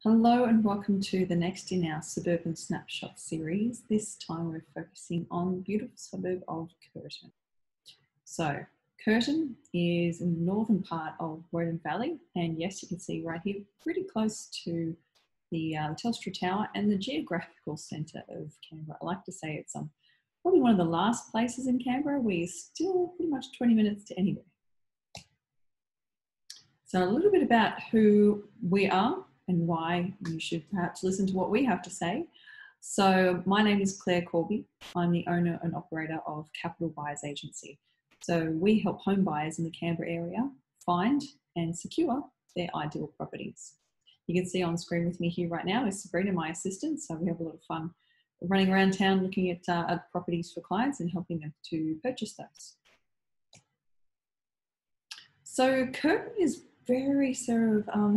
Hello and welcome to the next in our Suburban Snapshot series. This time we're focusing on the beautiful suburb of Curtin. So Curtin is in the northern part of Woden Valley, and yes, you can see right here pretty close to the Telstra Tower and the geographical centre of Canberra. I like to say it's probably one of the last places in Canberra where you're still pretty much 20 minutes to anywhere. So a little bit about who we are and why you should perhaps listen to what we have to say. So my name is Claire Corby. I'm the owner and operator of Capital Buyers Agency. So we help home buyers in the Canberra area find and secure their ideal properties. You can see on screen with me here right now is Sabrina, my assistant. So we have a lot of fun running around town looking at properties for clients and helping them to purchase those. So Curtin is very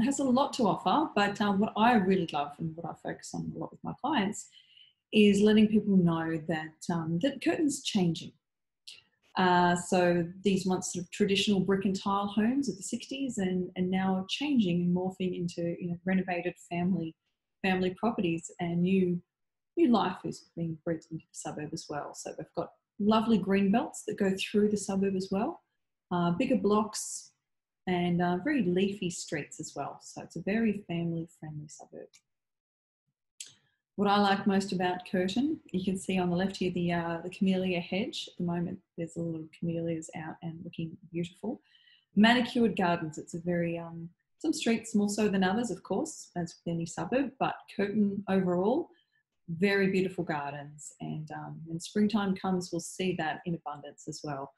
has a lot to offer, but what I really love and what I focus on a lot with my clients is letting people know that that Curtin's changing. So these once sort of traditional brick and tile homes of the 60s and now are changing and morphing into renovated family properties, and new life is being breathed into the suburb as well. So we've got lovely green belts that go through the suburb as well, bigger blocks, and very leafy streets as well. So it's a very family-friendly suburb. What I like most about Curtin, you can see on the left here the camellia hedge. At the moment, there's a lot of camellias out and looking beautiful. Manicured gardens. It's a very, some streets more so than others, of course, as with any suburb, but Curtin overall, very beautiful gardens. And when springtime comes, we'll see that in abundance as well.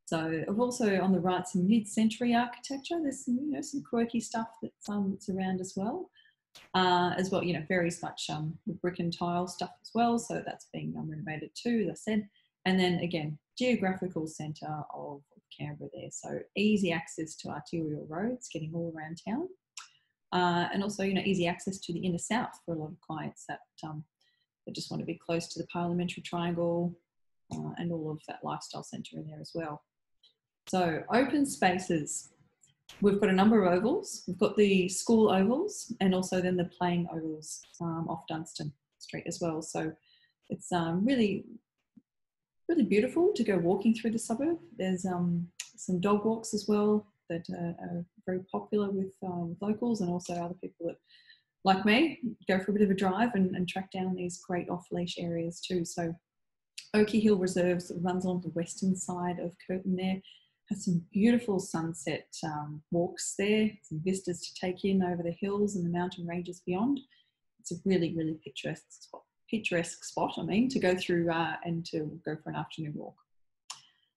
So I've also on the right some mid-century architecture. There's some quirky stuff that's around as well. Very much the brick and tile stuff as well. So that's being renovated too, as I said. And then again, geographical centre of Canberra there. So easy access to arterial roads, getting all around town, and also easy access to the inner south for a lot of clients that just want to be close to the Parliamentary Triangle and all of that lifestyle centre in there as well. So open spaces, we've got a number of ovals. We've got the school ovals and also then the playing ovals off Dunstan Street as well. So it's really, really beautiful to go walking through the suburb. There's some dog walks as well that are very popular with locals and also other people that, like me, go for a bit of a drive and track down these great off-leash areas too. So Oakey Hill Reserves runs along the western side of Curtin there. Has some beautiful sunset walks there, some vistas to take in over the hills and the mountain ranges beyond. It's a really, really picturesque spot, to go through and to go for an afternoon walk.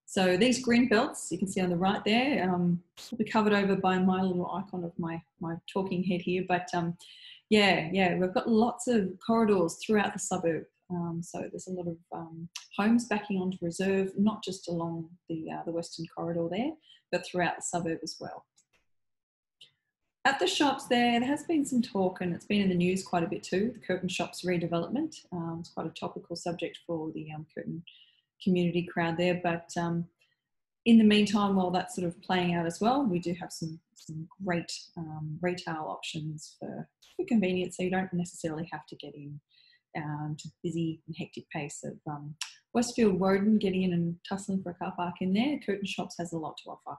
So these green belts, you can see on the right there, will be covered over by my little icon of my talking head here. But we've got lots of corridors throughout the suburb. So there's a lot of homes backing onto reserve, not just along the western corridor there, but throughout the suburb as well. At the shops there has been some talk, and it's been in the news quite a bit too, the Curtin Shops redevelopment. It's quite a topical subject for the Curtin community crowd there, but in the meantime, while that's sort of playing out as well, we do have some great retail options for convenience, so you don't necessarily have to get in to the busy and hectic pace of Westfield Woden, getting in and tussling for a car park in there. Curtin Shops has a lot to offer.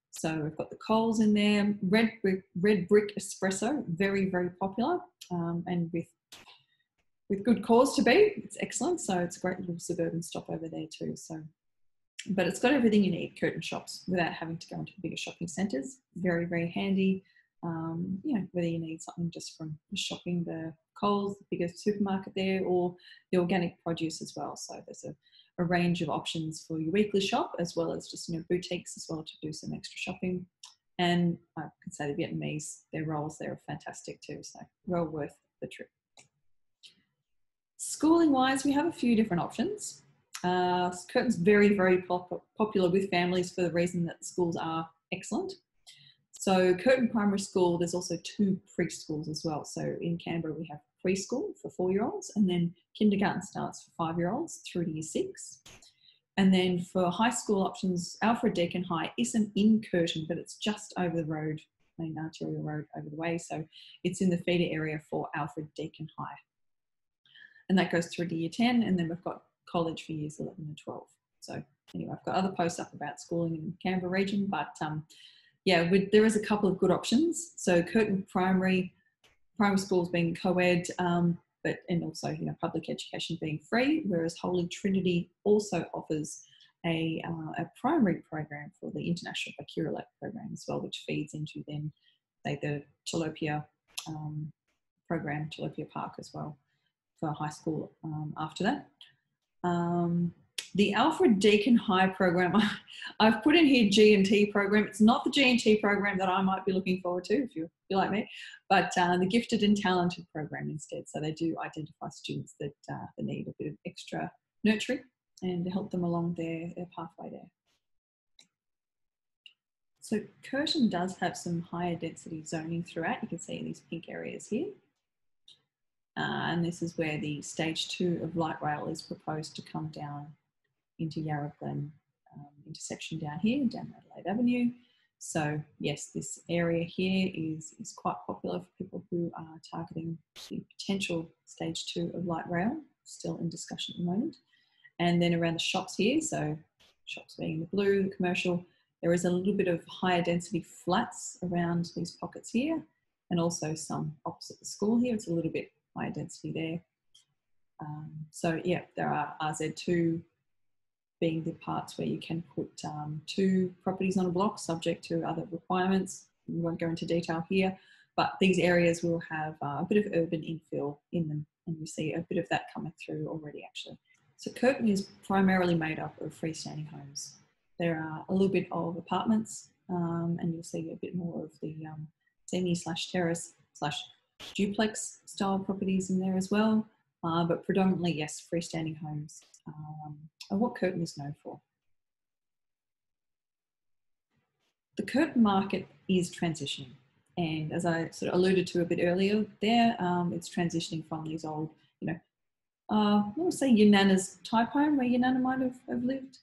So we've got the Coles in there, red brick espresso, very, very popular, and with good cause to be. It's excellent. So it's a great little suburban stop over there too. So, but it's got everything you need, Curtin Shops, without having to go into bigger shopping centres. Very, very handy. Whether you need something just from shopping the Coles, the biggest supermarket there, or the organic produce as well. So there's a range of options for your weekly shop, as well as just boutiques as well to do some extra shopping. And I can say the Vietnamese, their rolls there are fantastic too, so well worth the trip. Schooling wise, we have a few different options. Curtin's very, very popular with families for the reason that the schools are excellent. So Curtin Primary School, there's also 2 preschools as well. So in Canberra, we have preschool for 4-year-olds, and then kindergarten starts for 5-year-olds through to year 6. And then for high school options, Alfred Deakin High isn't in Curtin, but it's just over the road main arterial road over the way. So it's in the feeder area for Alfred Deakin High. And that goes through to year 10, and then we've got college for years 11 and 12. So anyway, I've got other posts up about schooling in Canberra region, but yeah, there is a couple of good options. So Curtin primary schools being co-ed, and also, you know, public education being free, whereas Holy Trinity also offers a primary program for the International Baccalaureate program as well, which feeds into then, say, the Tilapia program, Tilapia Park as well, for high school after that. The Alfred Deakin High program, I've put in here G&T program. It's not the G&T program that I might be looking forward to if you're like me, but the Gifted and Talented program instead. So they do identify students that need a bit of extra nurturing and help them along their pathway there. So Curtin does have some higher density zoning throughout. You can see in these pink areas here. And this is where the stage 2 of light rail is proposed to come down into Yarra Glen intersection down here, down Adelaide Avenue. So yes, this area here is quite popular for people who are targeting the potential stage 2 of light rail, still in discussion at the moment. And then around the shops here, so shops being the blue, the commercial, there is a little bit of higher density flats around these pockets here, and also some opposite the school here. It's a little bit higher density there. So yeah, there are RZ2 being the parts where you can put 2 properties on a block subject to other requirements. We won't go into detail here, but these areas will have a bit of urban infill in them, and you see a bit of that coming through already actually. So Curtin is primarily made up of freestanding homes. There are a little bit of apartments, and you'll see a bit more of the semi/terrace/ duplex style properties in there as well, but predominantly, yes, freestanding homes are what Curtin is known for. The Curtin market is transitioning, and as I sort of alluded to a bit earlier there, it's transitioning from these old, you know, I want to say your nana's type home where your nana might have lived,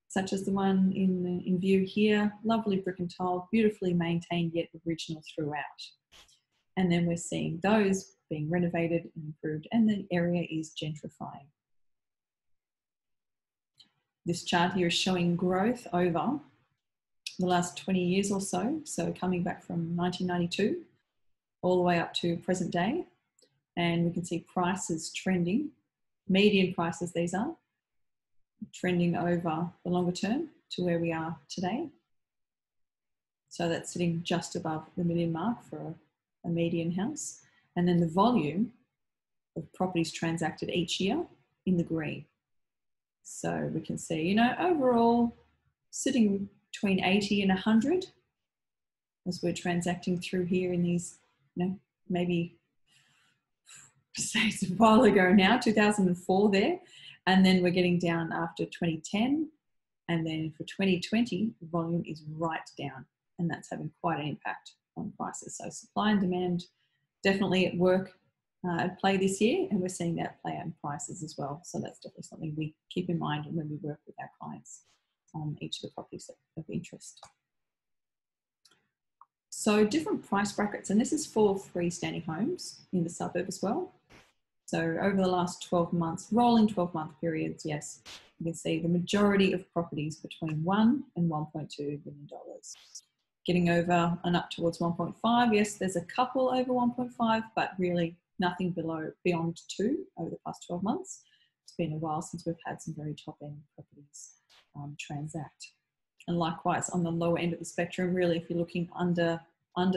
such as the one in view here, lovely brick and tile, beautifully maintained yet original throughout. And then we're seeing those being renovated and improved, and the area is gentrifying. This chart here is showing growth over the last 20 years or so. So coming back from 1992 all the way up to present day. And we can see prices trending, median prices these are, trending over the longer term to where we are today. So that's sitting just above the million mark for a median house. And then the volume of properties transacted each year in the green. So we can see, you know, overall sitting between 80 and 100 as we're transacting through here in these, you know, maybe say it's a while ago now, 2004 there. And then we're getting down after 2010. And then for 2020, the volume is right down, and that's having quite an impact on prices. So supply and demand definitely at work at play this year, and we're seeing that play out in prices as well. So that's definitely something we keep in mind when we work with our clients on each of the properties of interest. So different price brackets, and this is for freestanding homes in the suburb as well. So over the last 12 months, rolling 12-month periods, yes, you can see the majority of properties between $1 and $1.2 million. Getting over and up towards 1.5, yes, there's a couple over 1.5, but really nothing beyond 2 over the past 12 months. It's been a while since we've had some very top-end properties transact. And likewise, on the lower end of the spectrum, really, if you're looking under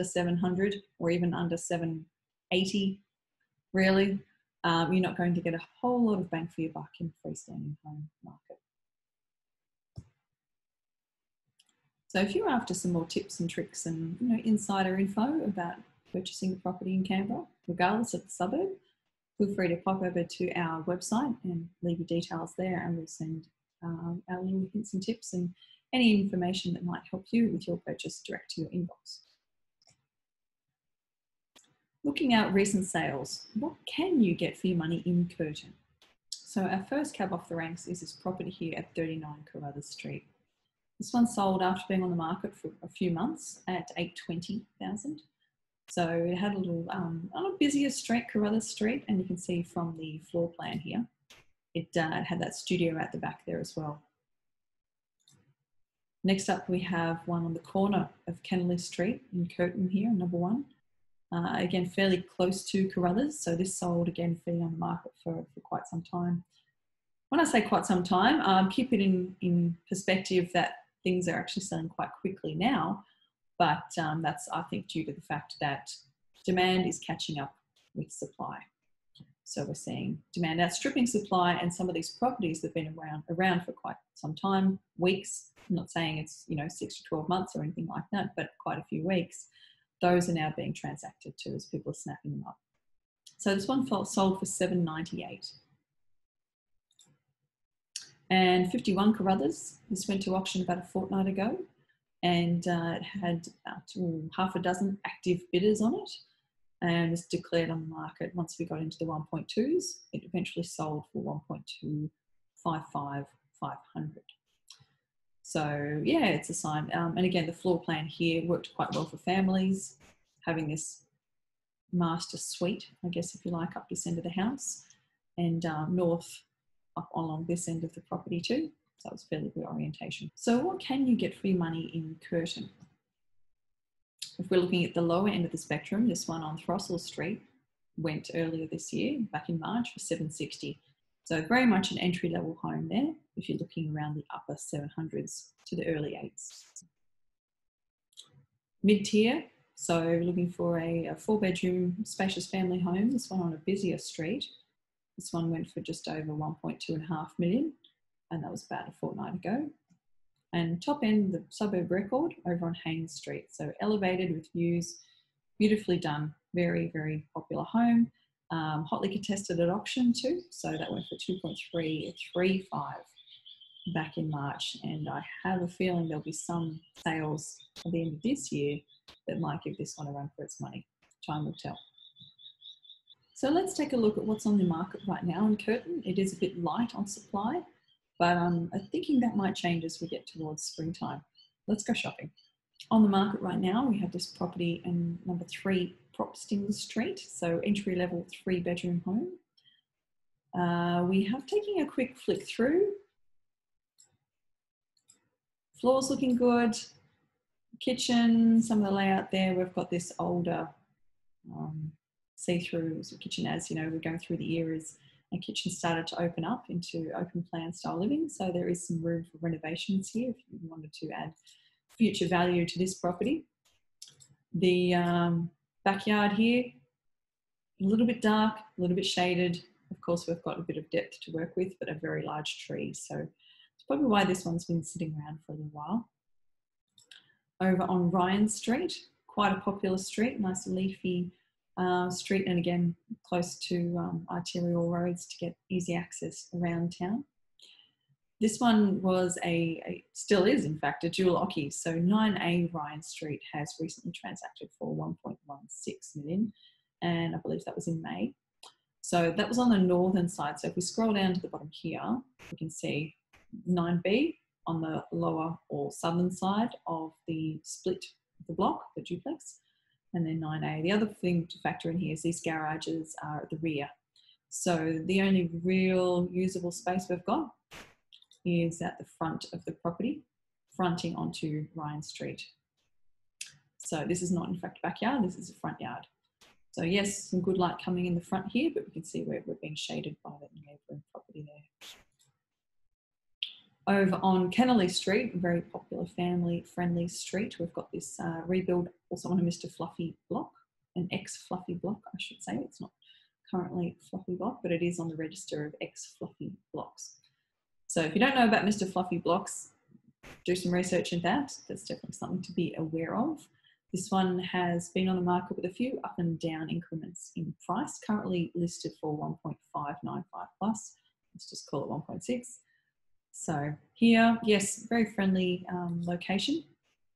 700 or even under 780, really, you're not going to get a whole lot of bang for your buck in the freestanding home market. So if you're after some more tips and tricks and, you know, insider info about purchasing a property in Canberra, regardless of the suburb, feel free to pop over to our website and leave your details there, and we'll send our little hints and tips and any information that might help you with your purchase direct to your inbox. Looking at recent sales, what can you get for your money in Curtin? So our first cab off the ranks is this property here at 39 Carruthers Street. This one sold after being on the market for a few months at 820,000. So it had a little, on a busier street, Carruthers Street, and you can see from the floor plan here, it had that studio at the back there as well. Next up, we have one on the corner of Kennelly Street in Curtin here, number 1. Again, fairly close to Carruthers. So this sold again, being on the market for quite some time. When I say quite some time, keep it in perspective that things are actually selling quite quickly now. But that's, I think, due to the fact that demand is catching up with supply. So we're seeing demand outstripping supply, and some of these properties that have been around for quite some time, weeks. I'm not saying it's 6 to 12 months or anything like that, but quite a few weeks. Those are now being transacted to as people are snapping them up. So this one sold for $798. And 51 Carruthers. This went to auction about a fortnight ago, and it had about half a dozen active bidders on it, and was declared on the market. Once we got into the 1.2s, it eventually sold for 1.255,500. So yeah, it's a sign. And again, the floor plan here worked quite well for families, having this master suite, I guess, if you like, up this end of the house, and north up along this end of the property too. So it was fairly good orientation. So what can you get for your money in Curtin? If we're looking at the lower end of the spectrum, this one on Throstle Street went earlier this year, back in March, for $760. So very much an entry-level home there, if you're looking around the upper 700s to the early 8s. Mid-tier, so looking for a 4-bedroom spacious family home, this one on a busier street. This one went for just over 1.25 million, and that was about a fortnight ago. And top end, the suburb record over on Haynes Street. So elevated with views, beautifully done, very, very popular home. Hotly contested at auction too. So that went for 2.335 back in March. And I have a feeling there'll be some sales at the end of this year that might give this one a run for its money. Time will tell. So let's take a look at what's on the market right now in Curtin. It is a bit light on supply, but I'm thinking that might change as we get towards springtime. Let's go shopping. On the market right now, we have this property in number 3 Propsting Street, so entry-level 3-bedroom home. We have taken a quick flick through. Floor's looking good. Kitchen, some of the layout there, we've got this older see-through kitchen. As you know, we're going through the eras, and kitchen started to open up into open plan style living. So there is some room for renovations here if you wanted to add future value to this property. The backyard here, a little bit dark, a little bit shaded. Of course, we've got a bit of depth to work with, but a very large tree. So it's probably why this one's been sitting around for a little while. Over on Ryan Street, quite a popular street, nice leafy street, and again, close to arterial roads to get easy access around town. This one was still is in fact, a dual occupancy. So 9A Ryan Street has recently transacted for 1.16 million, and I believe that was in May. So that was on the northern side. So if we scroll down to the bottom here, we can see 9B on the lower or southern side of the split of the block, the duplex, and then 9A. The other thing to factor in here is these garages are at the rear. So the only real usable space we've got is at the front of the property, fronting onto Ryan Street. So this is not in fact a backyard, this is a front yard. So yes, some good light coming in the front here, but we can see where we're being shaded by the neighbouring property there. Over on Kennelly Street, a very popular family-friendly street, we've got this rebuild, also on a Mr. Fluffy block, an ex-Fluffy block, I should say. It's not currently a Fluffy block, but it is on the register of ex-Fluffy blocks. So if you don't know about Mr. Fluffy blocks, do some research into that. That's definitely something to be aware of. This one has been on the market with a few up and down increments in price, currently listed for 1.595 plus. Let's just call it 1.6. So here, yes, very friendly location.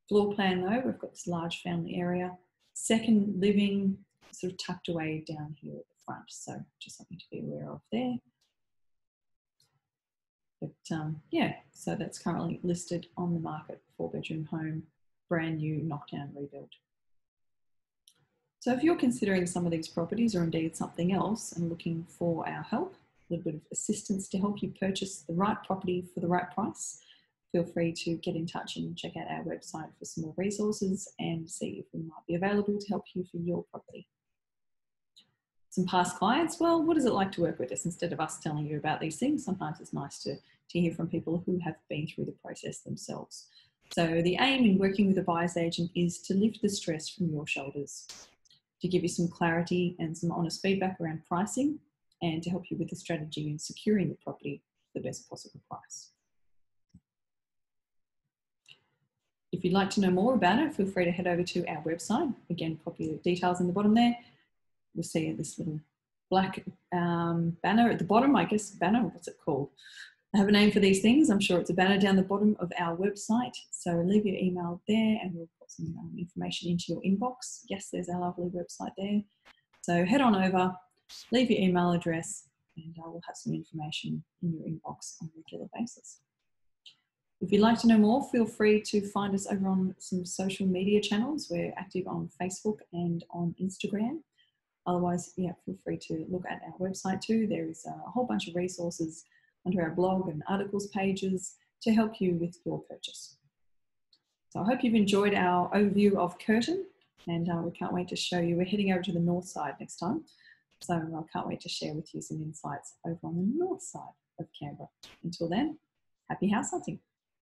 Floor plan though, we've got this large family area. Second living sort of tucked away down here at the front. So just something to be aware of there. But yeah, so that's currently listed on the market, 4-bedroom home, brand new, knockdown, rebuild. So if you're considering some of these properties or indeed something else and looking for our help, a little bit of assistance to help you purchase the right property for the right price, feel free to get in touch and check out our website for some more resources and see if we might be available to help you for your property. Some past clients, well, what is it like to work with us instead of us telling you about these things? Sometimes it's nice to hear from people who have been through the process themselves. So the aim in working with a buyer's agent is to lift the stress from your shoulders, to give you some clarity and some honest feedback around pricing, and to help you with the strategy in securing the property for the best possible price. If you'd like to know more about it, feel free to head over to our website. Again, pop your details in the bottom there. You'll see this little black banner at the bottom, I guess, banner, what's it called? I have a name for these things. I'm sure it's a banner down the bottom of our website. So leave your email there and we'll put some information into your inbox. Yes, there's our lovely website there. So head on over, leave your email address, and we'll have some information in your inbox on a regular basis. If you'd like to know more, feel free to find us over on some social media channels. We're active on Facebook and on Instagram. Otherwise, yeah, feel free to look at our website too. There is a whole bunch of resources under our blog and articles pages to help you with your purchase. So I hope you've enjoyed our overview of Curtin, and we can't wait to show you. We're heading over to the north side next time. So I can't wait to share with you some insights over on the north side of Canberra. Until then, happy house hunting.